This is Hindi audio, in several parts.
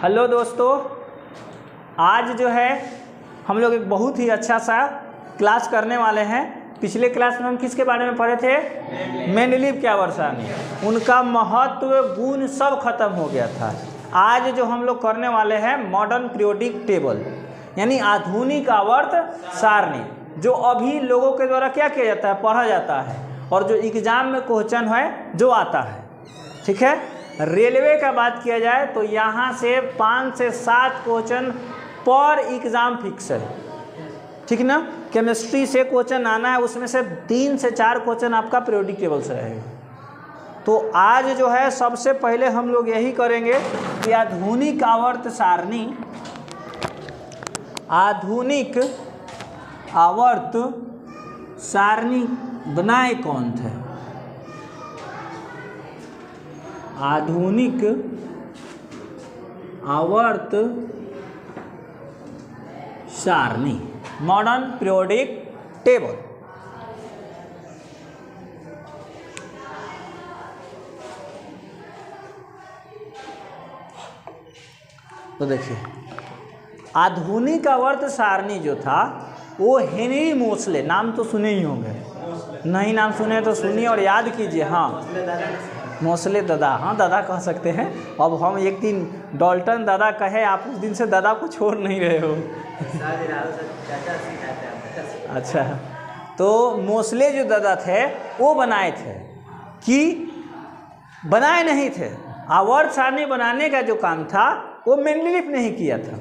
हेलो दोस्तों, आज जो है हम लोग एक बहुत ही अच्छा सा क्लास करने वाले हैं। पिछले क्लास में हम किसके बारे में पढ़े थे? मेंडलीव की आवर्त सारणी। उनका महत्व गुण सब खत्म हो गया था। आज जो हम लोग करने वाले हैं मॉडर्न पीरियोडिक टेबल, यानी आधुनिक आवर्त सारणी, जो अभी लोगों के द्वारा क्या किया जाता है, पढ़ा जाता है, और जो एग्जाम में क्वेश्चन है जो आता है। ठीक है। रेलवे का बात किया जाए तो यहाँ से 5 से 7 क्वेश्चन पर एग्ज़ाम फिक्स है। ठीक ना। केमिस्ट्री से क्वेश्चन आना है, उसमें से 3 से 4 क्वेश्चन आपका पीरियोडिक टेबल से रहेगा। तो आज जो है सबसे पहले हम लोग यही करेंगे कि आधुनिक आवर्त सारणी, आधुनिक आवर्त सारणी बनाए कौन थे? आधुनिक आवर्त सारणी, मॉडर्न पीरियोडिक टेबल। तो देखिए, आधुनिक आवर्त सारणी जो था वो हेनरी मोसले, नाम तो सुने ही होंगे, नहीं नाम सुने तो सुनिए और याद कीजिए। हाँ, मोसले दादा, हाँ दादा कह सकते हैं। अब हम एक दिन डॉल्टन दादा कहे, आप उस दिन से दादा को छोड़ नहीं रहे हो। अच्छा, तो मोसले जो दादा थे वो बनाए थे, कि बनाए नहीं थे। आवर्त सारणी बनाने का जो काम था वो मेंडलीव ने ही किया था।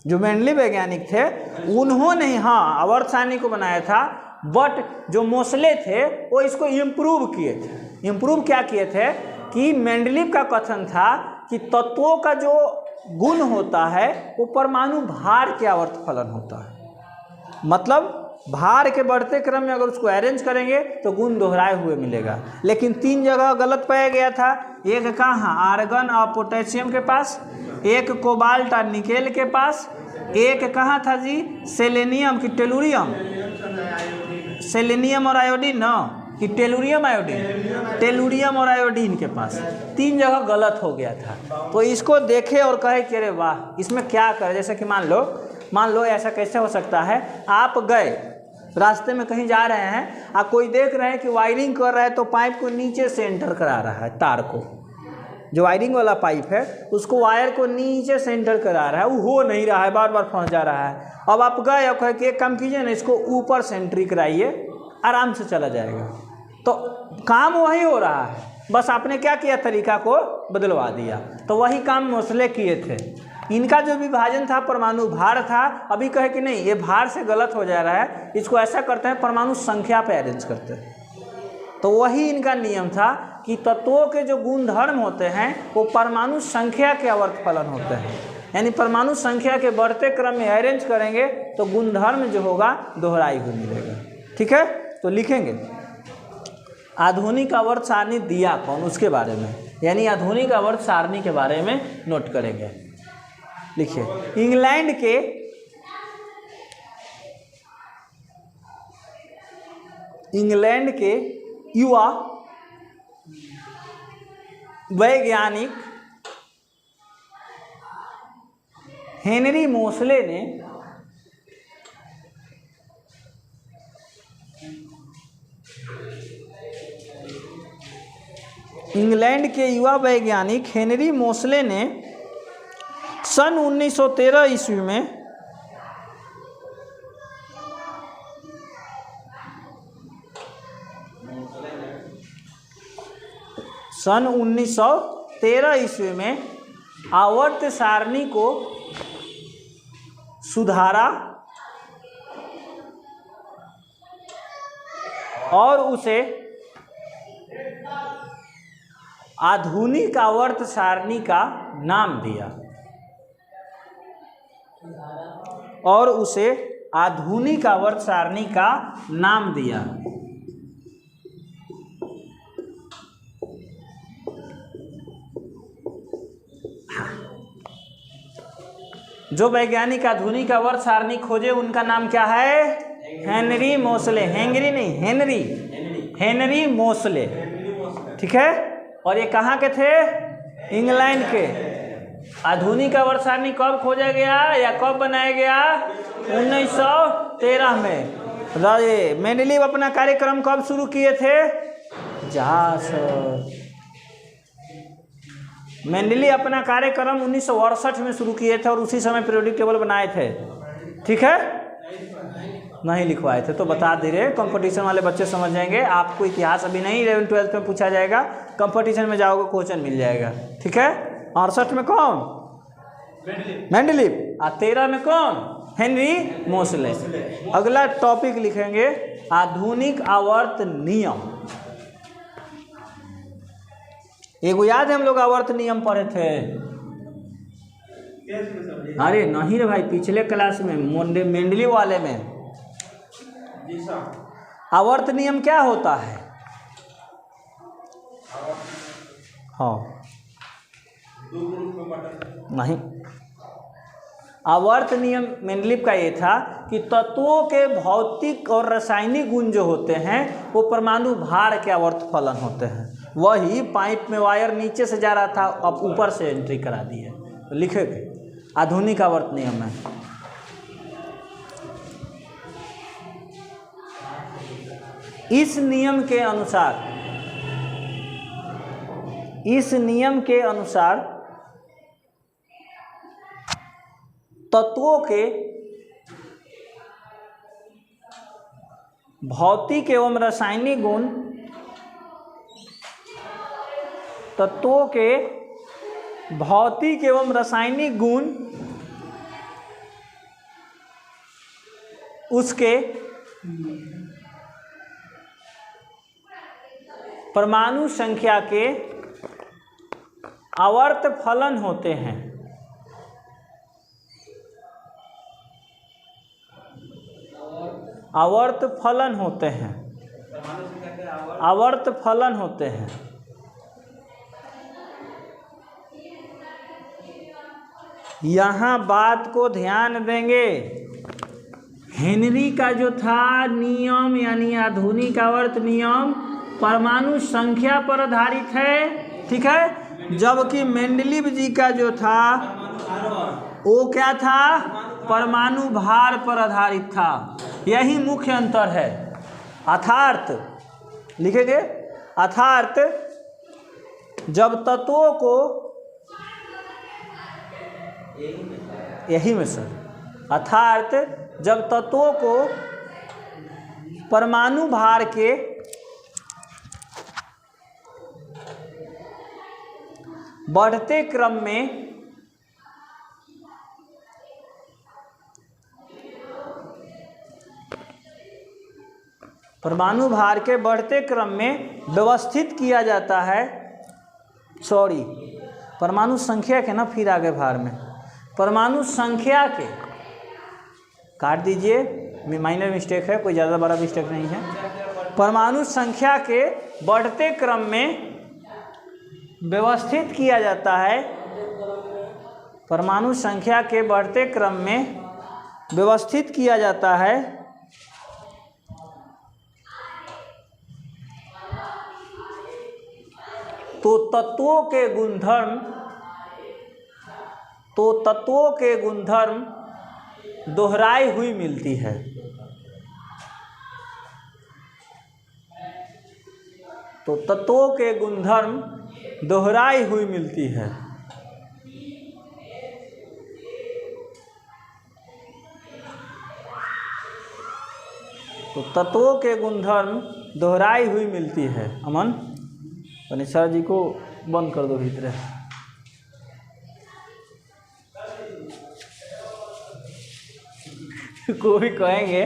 जो मेंडलीव वैज्ञानिक थे उन्होंने ही हाँ आवर्त सारणी को बनाया था, बट जो मोसले थे वो इसको इम्प्रूव किए थे। इम्प्रूव क्या किए थे कि मेंडलीव का कथन था कि तत्वों का जो गुण होता है वो परमाणु भार के आवर्त फलन होता है। मतलब भार के बढ़ते क्रम में अगर उसको अरेंज करेंगे तो गुण दोहराए हुए मिलेगा। लेकिन 3 जगह गलत पाया गया था। एक कहाँ? आर्गन और पोटेशियम के पास, एक कोबाल्ट और निकेल के पास, एक कहाँ था जी? सेलेनियम की टेलुरियम, सेलेनियम और आयोडीन न कि टेलुरियम आयोडीन, टेलुरियम और आयोडीन के पास। 3 जगह गलत हो गया था। तो इसको देखे और कहे कि अरे वाह, इसमें क्या करें। जैसे कि मान लो ऐसा कैसे हो सकता है, आप गए रास्ते में कहीं जा रहे हैं, आप कोई देख रहे हैं कि वायरिंग कर रहा है, तो पाइप को नीचे से एंटर करा रहा है, तार को, जो वायरिंग वाला पाइप है उसको वायर को नीचे से एंटर करा रहा है, वो हो नहीं रहा है, बार बार फंस जा रहा है। अब आप गए और कहे कि एक काम कीजिए ना, इसको ऊपर से एंट्री कराइए, आराम से चला जाएगा। तो काम वही हो रहा है, बस आपने क्या किया, तरीका को बदलवा दिया। तो वही काम मोसले किए थे। इनका जो विभाजन था परमाणु भार था। अभी कहे कि नहीं, ये भार से गलत हो जा रहा है, इसको ऐसा करते हैं परमाणु संख्या पे अरेंज करते हैं। तो वही इनका नियम था कि तत्वों के जो गुण धर्म होते हैं वो परमाणु संख्या के आवर्त फलन होते हैं। यानी परमाणु संख्या के बढ़ते क्रम में अरेंज करेंगे तो गुणधर्म जो होगा दोहराई हुई मिलेगा। ठीक है। तो लिखेंगे आधुनिक आवर्त सारणी दिया कौन, उसके बारे में, यानी आधुनिक आवर्त सारणी के बारे में नोट करेंगे। लिखिए, इंग्लैंड के युवा वैज्ञानिक हेनरी मोसले ने सन 1913 ईस्वी में आवर्त सारणी को सुधारा और उसे आधुनिक आवर्त सारणी का नाम दिया। जो वैज्ञानिक आधुनिक आवर्त सारणी खोजे उनका नाम क्या है? हेनरी मोसले। हेनरी नहीं, हेनरी मोसले। ठीक है। और ये कहाँ के थे? इंग्लैंड के। आधुनिक आवर्त सारणी कब खोजा गया या कब बनाया गया? 1913 में। मेंडलीव अपना कार्यक्रम कब शुरू किए थे? जहाँ सर मेंडलीव अपना कार्यक्रम 1968 में शुरू किए थे और उसी समय पीरियोडिक टेबल बनाए थे। ठीक है, नहीं लिखवाए थे तो बता दे रहे, कंपटीशन वाले बच्चे समझ जाएंगे। आपको इतिहास अभी नहीं 11th 12th में पूछा जाएगा, कंपटीशन में जाओगे क्वेश्चन मिल जाएगा। ठीक है, 68 में कौन? मेंडलीव। और 13 में कौन? हेनरी मोसले। अगला टॉपिक लिखेंगे आधुनिक आवर्त नियम। एगो याद है हम लोग आवर्त नियम पढ़े थे? अरे नहीं रे भाई, पिछले क्लास में मेंडलीव वाले में। आवर्त नियम क्या होता है? हाँ नहीं, आवर्त नियम मेंडलीव का ये था कि तत्वों के भौतिक और रासायनिक गुण जो होते हैं वो परमाणु भार के आवर्त फलन होते हैं। वही पाइप में वायर नीचे से जा रहा था, अब ऊपर से एंट्री करा दी है, तो लिखेंगे आधुनिक आवर्त नियम है। इस नियम के अनुसार तत्वों के भौतिक एवं रासायनिक गुण उसके परमाणु संख्या के आवर्त फलन होते हैं। आवर्त फलन होते हैं। यहाँ बात को ध्यान देंगे, हेनरी का जो था नियम यानी आधुनिक आवर्त नियम परमाणु संख्या पर आधारित है। ठीक है, जबकि मेंडलीव जी का जो था वो क्या था? परमाणु भार पर आधारित था। यही मुख्य अंतर है। अर्थात लिखेंगे, अर्थात जब तत्वों को यही में सर, अर्थात जब तत्वों को परमाणु भार के बढ़ते क्रम में व्यवस्थित किया जाता है। परमाणु संख्या के ना, फिर आगे भार में परमाणु संख्या के काट दीजिए, माइनर मिस्टेक है, कोई ज़्यादा बड़ा मिस्टेक नहीं है। परमाणु संख्या के बढ़ते क्रम में व्यवस्थित किया जाता है। परमाणु संख्या के बढ़ते क्रम में व्यवस्थित किया जाता है तो तत्वों के गुणधर्म दोहराई हुई मिलती है। तो तत्वों के गुणधर्म दोहराई हुई मिलती है। तो तत्वों के गुणधर्म दोहराई हुई मिलती है। अमन पनीशा जी को बंद कर दो भीतर। कोई कहेंगे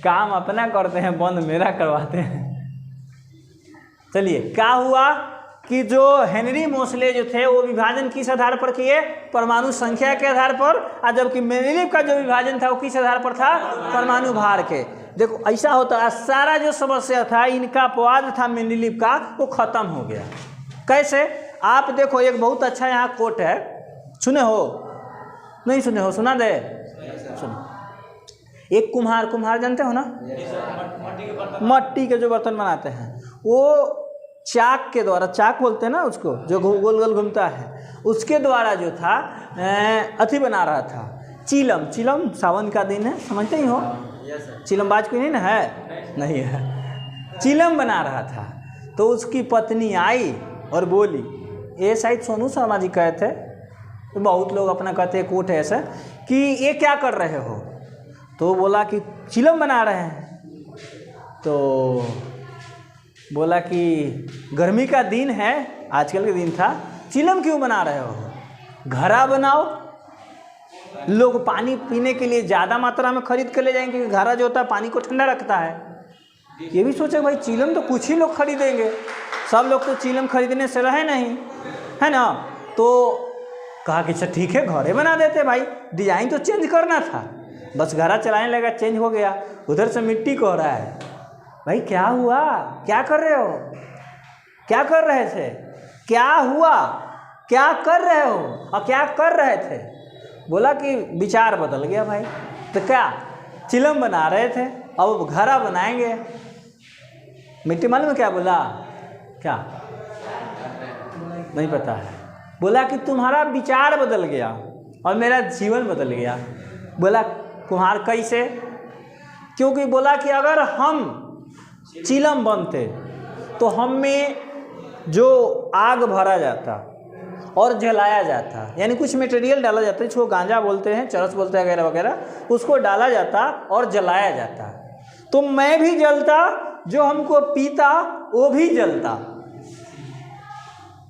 काम अपना करते हैं, बंद मेरा करवाते हैं। चलिए, क्या हुआ कि जो हेनरी मोसले जो थे वो विभाजन किस आधार पर किए? परमाणु संख्या के आधार पर। और जबकि मेंडलीव का जो विभाजन था वो किस आधार पर था? परमाणु भार के। देखो ऐसा होता है, सारा जो समस्या था, इनका अपवाद था मेंडलीव का, वो खत्म हो गया। कैसे? आप देखो, एक बहुत अच्छा यहाँ कोट है, सुने हो? नहीं सुने हो? सुना दे, सुनो। एक कुम्हार जानते हो ना, मट्टी के जो बर्तन बनाते हैं, वो चाक के द्वारा, चाक बोलते हैं ना उसको, जो गोल गोल घूमता है, उसके द्वारा जो था अथी बना रहा था, चिलम। चिलम सावन का दिन है, समझते ही हो, चिलमबाज कोई नहीं ना है, नहीं है, चिलम बना रहा था। तो उसकी पत्नी आई और बोली, ये शायद सोनू शर्मा जी कहे थे, तो बहुत लोग अपना कहते हैं कोट है ऐसा, कि ये क्या कर रहे हो, तो बोला कि चिलम बना रहे हैं। तो बोला कि गर्मी का दिन है, आजकल के दिन था, चिलम क्यों बना रहे हो, घड़ा बनाओ। लोग पानी पीने के लिए ज़्यादा मात्रा में खरीद कर ले जाएंगे, क्योंकि घड़ा जो होता है पानी को ठंडा रखता है। ये भी सोचे भाई चिलम तो कुछ ही लोग खरीदेंगे, सब लोग तो चिलम खरीदने से रहे नहीं, है ना। तो कहा कि अच्छा ठीक है घड़े बना देते भाई, डिज़ाइन तो चेंज करना था, बस घड़ा चलाने लगा, चेंज हो गया। उधर से मिट्टी कह रहा है, भाई क्या हुआ, क्या कर रहे हो, क्या कर रहे थे, क्या हुआ, क्या कर रहे हो और क्या कर रहे थे। बोला कि विचार बदल गया भाई। तो क्या चिलम बना रहे थे, अब घड़ा बनाएंगे। मिट्टी मालूम क्या बोला, क्या नहीं पता है। बोला कि तुम्हारा विचार बदल गया और मेरा जीवन बदल गया। बोला कुम्हार कैसे, क्योंकि बोला कि अगर हम चिलम बनते तो हम में जो आग भरा जाता और जलाया जाता, यानी कुछ मटेरियल डाला जाता है, जिसको गांजा बोलते हैं, चरस बोलते हैं वगैरह वगैरह, उसको डाला जाता और जलाया जाता, तो मैं भी जलता, जो हमको पीता वो भी जलता।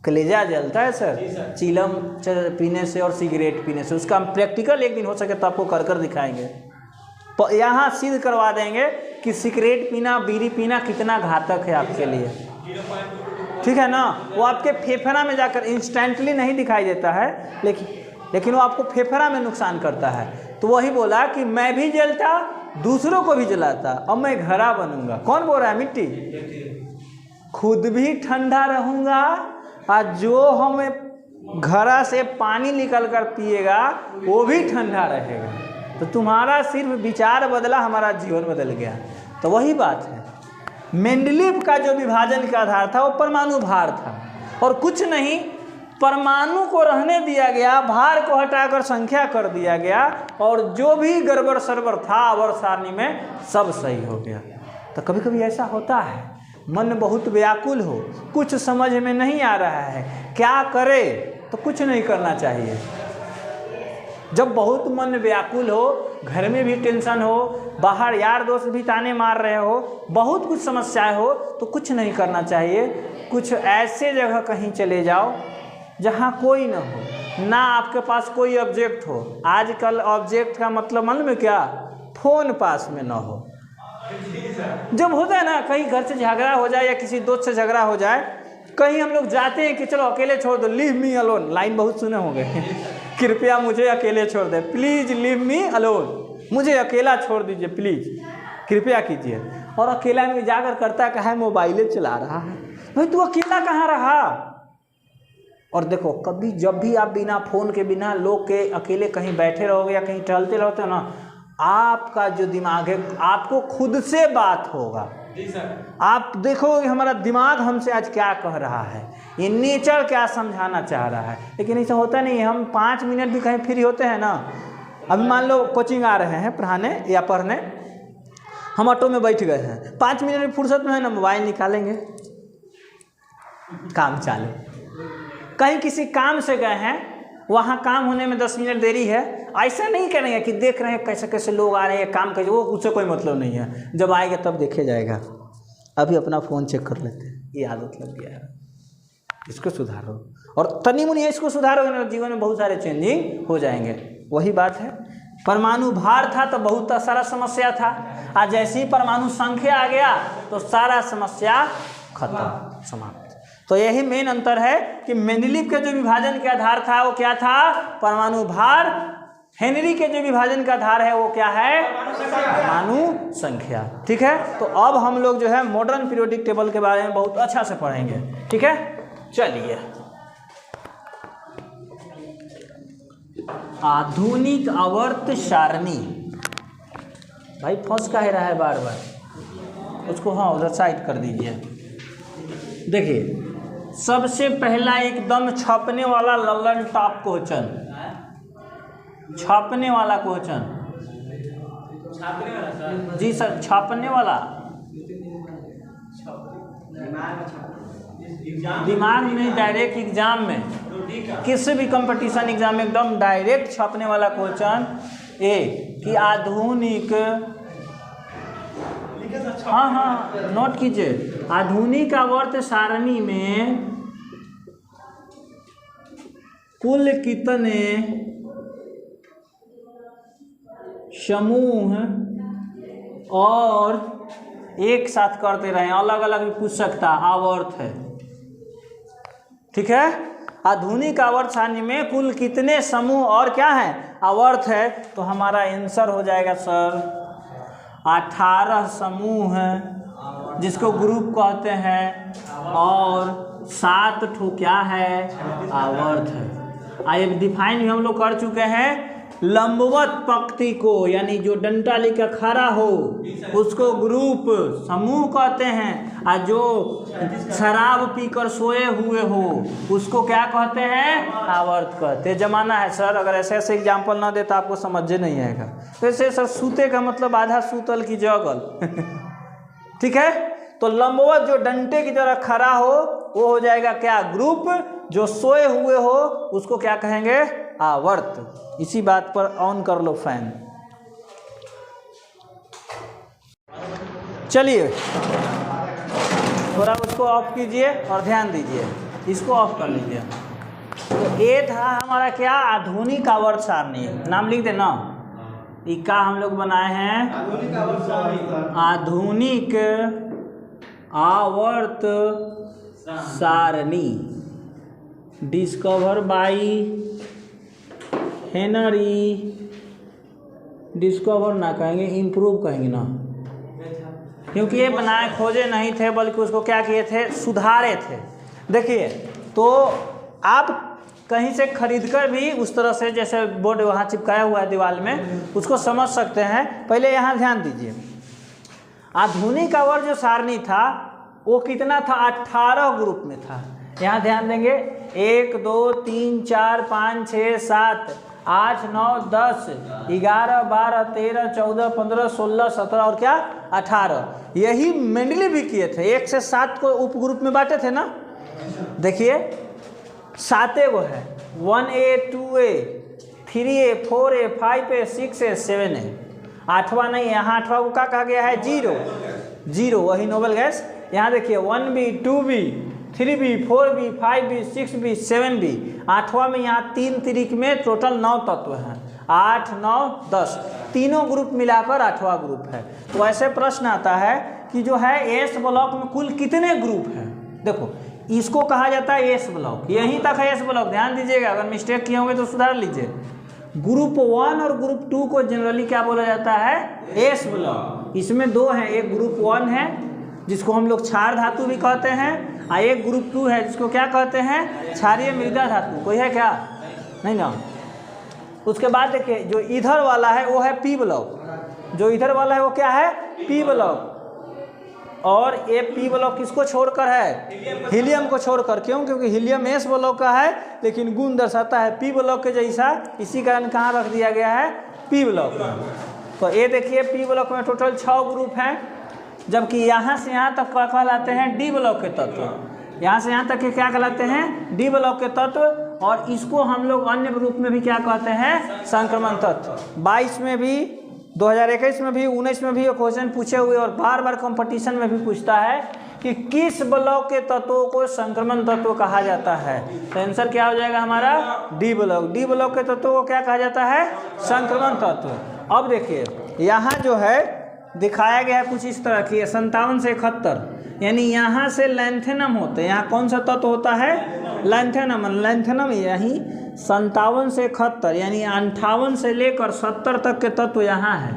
कलेजा जलता है सर चिलम पीने से और सिगरेट पीने से। उसका हम प्रैक्टिकल एक दिन हो सके तो आपको कर कर दिखाएंगे, यहाँ सिद्ध करवा देंगे कि सिगरेट पीना, बीड़ी पीना कितना घातक है आपके लिए, ठीक है ना। वो आपके फेफड़ा में जाकर इंस्टेंटली नहीं दिखाई देता है, लेकिन वो आपको फेफड़ा में नुकसान करता है। तो वही बोला कि मैं भी जलता, दूसरों को भी जलाता, अब मैं घड़ा बनूंगा। कौन बोल रहा है, मिट्टी। खुद भी ठंडा रहूँगा और जो हमें घड़ा से पानी निकल कर पिएगा वो भी ठंडा रहेगा। तो तुम्हारा सिर्फ विचार बदला, हमारा जीवन बदल गया। तो वही बात है, मेंडलीव का जो विभाजन का आधार था वो परमाणु भार था, और कुछ नहीं, परमाणु को रहने दिया गया, भार को हटाकर संख्या कर दिया गया, और जो भी गड़बड़ सड़बड़ था आवर्त सारणी में सब सही हो गया। तो कभी कभी ऐसा होता है, मन बहुत व्याकुल हो, कुछ समझ में नहीं आ रहा है, क्या करे, तो कुछ नहीं करना चाहिए। जब बहुत मन व्याकुल हो, घर में भी टेंशन हो, बाहर यार दोस्त भी ताने मार रहे हो, बहुत कुछ समस्याएं हो, तो कुछ नहीं करना चाहिए। कुछ ऐसे जगह कहीं चले जाओ जहाँ कोई ना हो, ना आपके पास कोई ऑब्जेक्ट हो। आजकल ऑब्जेक्ट का मतलब मालूम है क्या, फ़ोन पास में ना हो। जब होता है ना कहीं घर से झगड़ा हो जाए या किसी दोस्त से झगड़ा हो जाए, कहीं हम लोग जाते हैं कि चलो अकेले छोड़ दो, लीव मी अलोन, लाइन बहुत सुने होंगे कृपया मुझे अकेले छोड़ दे, प्लीज़ लीव मी अलोन, मुझे अकेला छोड़ दीजिए प्लीज़, कृपया कीजिए। और अकेला में जाकर करता कहा है, मोबाइले चला रहा है। भाई तू अकेला कहाँ रहा। और देखो कभी जब भी आप बिना फ़ोन के, बिना लोग के अकेले कहीं बैठे रहोगे या कहीं टहलते रहोगे ना, आपका जो दिमाग है आपको खुद से बात होगा। आप देखो हमारा दिमाग हमसे आज क्या कह रहा है, ये नेचर क्या समझाना चाह रहा है। लेकिन ऐसा होता नहीं है, हम 5 मिनट भी कहीं फ्री होते हैं ना, अभी मान लो कोचिंग आ रहे हैं पढ़ाने या पढ़ने, हम ऑटो में बैठ गए हैं, 5 मिनट में फुर्सत में है ना, मोबाइल निकालेंगे, काम चालू। कहीं किसी काम से गए हैं, वहाँ काम होने में 10 मिनट देरी है, ऐसा नहीं करेंगे कि देख रहे हैं कैसे कैसे लोग आ रहे हैं, काम कैसे, वो उससे कोई मतलब नहीं है, जब आएगा तब देखे जाएगा। अभी अपना फ़ोन चेक कर लेते हैं, ये आदत लग गया है, इसको सुधारो। और तनी मुनी इसको सुधारोगे ना, जीवन में बहुत सारे चेंजिंग हो जाएंगे। वही बात है, परमाणु भार था तो बहुत सारा समस्या था, आज जैसे ही परमाणु संख्या आ गया तो सारा समस्या खत्म, समाप्त। तो यही मेन अंतर है कि मेंडलीव के जो विभाजन का आधार था वो क्या था, परमाणु भार। हेनरी के जो विभाजन का आधार है वो क्या है, परमाणु संख्या। ठीक है, तो अब हम लोग जो है मॉडर्न पीरियोडिक टेबल के बारे में बहुत अच्छा से पढ़ेंगे। ठीक है, चलिए। आधुनिक आवर्त सारणी, भाई फंस का ही रहा है बार बार, उसको हाँ उधर साइड कर दीजिए। देखिए सबसे पहला एकदम छपने वाला लल्लन टॉप क्वेश्चन, छापने वाला क्वेश्चन। जी सर, छापने वाला, दिमाग में डायरेक्ट एग्जाम में, किसी भी कंपटीशन एग्जाम में एकदम डायरेक्ट छापने वाला क्वेश्चन ए कि आधुनिक, हाँ हाँ नोट कीजिए, आधुनिक आवर्त सारणी में कुल कितने समूह और एक साथ करते रहे, अलग अलग भी पूछ सकता, आवर्त है, ठीक है। आधुनिक आवर्त सारणी में कुल कितने समूह और क्या है, आवर्त है, तो हमारा आंसर हो जाएगा सर 18 समूह जिसको ग्रुप कहते हैं और 7 ठो क्या है, आवर्त है। आइए डिफाइन भी हम लोग कर चुके हैं। लंबवत पंक्ति को यानी जो डंटा लेकर खड़ा हो उसको ग्रुप समूह कहते हैं, और जो शराब पीकर सोए हुए हो उसको क्या कहते हैं, आवर्त कहते हैं। जमाना है सर, अगर ऐसे ऐसे एग्जाम्पल ना दे तो आपको समझ नहीं आएगा। वैसे सर सूते का मतलब आधा सूतल की जगल ठीक है। तो लंबवत जो डंटे की तरह खड़ा हो वो हो जाएगा क्या, ग्रुप। जो सोए हुए हो उसको क्या कहेंगे, आवर्त। इसी बात पर ऑन कर लो फैन। चलिए थोड़ा उसको ऑफ कीजिए और ध्यान दीजिए, इसको ऑफ कर लीजिए। तो ये था हमारा क्या, आधुनिक आवर्त सारणी। नाम लिख दे ना, इका हम लोग बनाए हैं आधुनिक आवर्त सारणी, डिस्कवर बाई हेनरी, डिस्कवर ना कहेंगे, इम्प्रूव कहेंगे ना, क्योंकि ये बनाए खोजे नहीं थे बल्कि उसको क्या किए थे, सुधारे थे। देखिए तो आप कहीं से खरीदकर भी उस तरह से जैसे बोर्ड वहाँ चिपकाया हुआ है दीवार में, उसको समझ सकते हैं। पहले यहाँ ध्यान दीजिए, आधुनिक आवर्त जो सारणी था वो कितना था, 18 ग्रुप में था। यहाँ ध्यान देंगे 1 2 3 4 5 6 7 8 9 10 11 12 13 14 15 16 17 और क्या 18। यही मेंडली भी किए थे, 1 से 7 को उप ग्रुप में बांटे थे ना। देखिए 7 गो है, 1A 2A 3A 4A 5A 6A 7A। 8वां नहीं, यहाँ 8वां को क्या कहा गया है, जीरो, वही नोबल गैस। यहाँ देखिए 1B 2B 3B 4B 5B 6B 7B। 8वां में यहाँ 3 तिरिक में टोटल 9 तत्व हैं, 8 9 10, तीनों ग्रुप मिलाकर 8वां ग्रुप है। तो ऐसे प्रश्न आता है कि जो है एस ब्लॉक में कुल कितने ग्रुप हैं। देखो इसको कहा जाता है एस ब्लॉक, यहीं तक है एस ब्लॉक। ध्यान दीजिएगा, अगर मिस्टेक किए होंगे तो सुधार लीजिए। ग्रुप 1 और ग्रुप 2 को जनरली क्या बोला जाता है, एस ब्लॉक। इसमें 2 हैं, एक ग्रुप 1 है जिसको हम लोग क्षार धातु भी कहते हैं, और एक ग्रुप 2 है जिसको क्या कहते हैं, क्षारीय मृदा धातु। कोई है क्या, नहीं ना। उसके बाद देखिए जो इधर वाला है वो है पी ब्लॉक, जो इधर वाला है वो क्या है, पी ब्लॉक। और ये पी ब्लॉक किसको छोड़कर है, हीलियम को छोड़कर। क्यों, क्योंकि हीलियम एस ब्लॉक का है लेकिन गुण दर्शाता है पी ब्लॉक के जैसा, इसी कारण कहाँ रख दिया गया है, पी ब्लॉक में। तो ये देखिए पी ब्लॉक में टोटल 6 ग्रुप हैं, जबकि यहाँ से यहाँ तक क्या कहलाते हैं, डी ब्लॉक के तत्व। यहाँ से यहाँ तक के क्या कहलाते हैं, डी ब्लॉक के तत्व। और इसको हम लोग अन्य ग्रुप में भी क्या कहते हैं, संक्रमण तत्व। 22 में भी, 2021 में भी, 19 में भी ये क्वेश्चन पूछे हुए और बार बार कंपटीशन में भी पूछता है कि किस ब्लॉक के तत्वों को संक्रमण तत्व कहा जाता है। तो आंसर क्या हो जाएगा हमारा, डी ब्लॉक। डी ब्लॉक के तत्वों को क्या कहा जाता है, संक्रमण तत्व। अब देखिए यहाँ जो है दिखाया गया है कुछ इस तरह की, 57 से 71, यानी यहाँ से लैंथेनम होते हैं। यहाँ कौन सा तत्व होता है, लैंथेनम। लैंथेनम यही 57 से 71 यानी 58 से लेकर 70 तक के तत्व यहाँ है,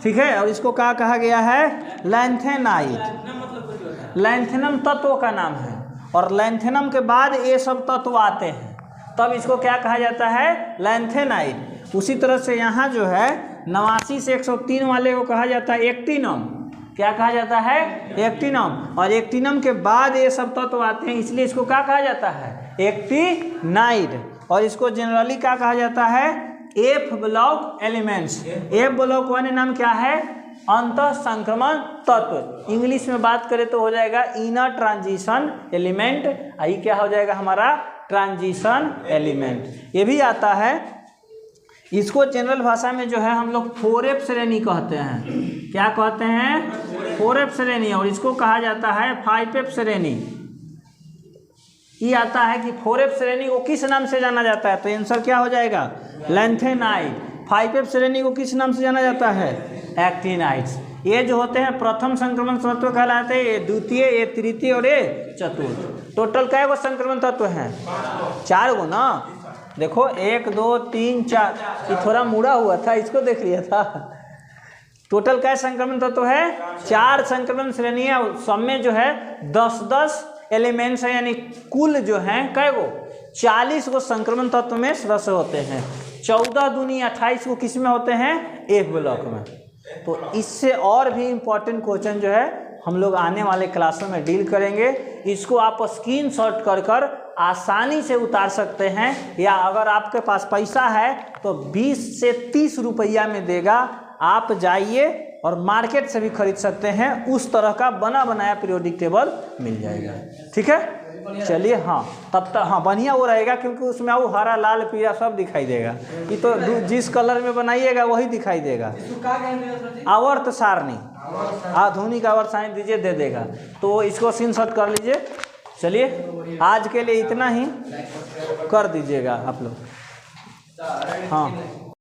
ठीक है। और इसको क्या कहा गया है, लैंथेनाइट। लैंथेनम तत्व का नाम है, और लैंथेनम के बाद ये सब तत्व आते हैं, तब इसको क्या कहा जाता है, लैंथेनाइट। उसी तरह से यहाँ जो है 89 से 103 वाले को कहा जाता है एक्टिनम। क्या कहा जाता है? एक्टिनम। और एक्टिनम के बाद ये सब तत्व आते हैं, इसलिए इसको क्या कहा जाता है? एक्टिनाइड। और इसको जनरली क्या कहा जाता है? F block elements. F block one नाम क्या है? अंतः संक्रमण तत्व। इंग्लिश में बात करें तो हो जाएगा इनर ट्रांजिशन एलिमेंट। आई क्या हो जाएगा हमारा? Transition element. ये भी आता है। इसको जनरल भाषा में जो है हम लोग 4F श्रेणी कहते हैं। क्या कहते हैं? 4F श्रेणी। और इसको कहा जाता है 5F श्रेणी। ये आता है कि 4F श्रेणी को किस नाम से जाना जाता है? तो आंसर क्या हो जाएगा? लैंथेनाइड। 5F श्रेणी को किस नाम से जाना जाता है? एक्टिनाइड्स। ये जो होते हैं प्रथम संक्रमण तत्व कहलाते हैं, ये द्वितीय, ये तृतीय और ये चतुर्थ। टोटल कै गो संक्रमण तत्व हैं? 4 गो ना। देखो 1 2 3 4, ये थोड़ा मुड़ा हुआ था, इसको देख लिया था। टोटल कै संक्रमण तत्व है? 4 संक्रमण श्रेणियाँ। सब में जो है 10-10 एलिमेंट्स हैं, यानी कुल जो हैं कै गो? 40 गो संक्रमण तत्व में सदस्य होते हैं। 14 दूनी 28 को किस में होते हैं? एफ ब्लॉक में। तो इससे और भी इम्पोर्टेंट क्वेश्चन जो है हम लोग आने वाले क्लासों में डील करेंगे। इसको आप स्क्रीनशॉट कर आसानी से उतार सकते हैं, या अगर आपके पास पैसा है तो 20 से 30 रुपया में देगा। आप जाइए और मार्केट से भी खरीद सकते हैं, उस तरह का बना बनाया पीरियोडिक टेबल मिल जाएगा। ठीक है, चलिए। हाँ, तब तक हाँ बढ़िया वो रहेगा, क्योंकि उसमें वो हरा लाल पीला सब दिखाई देगा। ये तो जिस कलर में बनाइएगा वही दिखाई देगा। आवर्त सारणी, आधुनिक आवर्त सारणी दीजिए, दे देगा। तो इसको स्क्रीनशॉट कर लीजिए। चलिए, आज के लिए इतना ही कर दीजिएगा आप लोग। हाँ।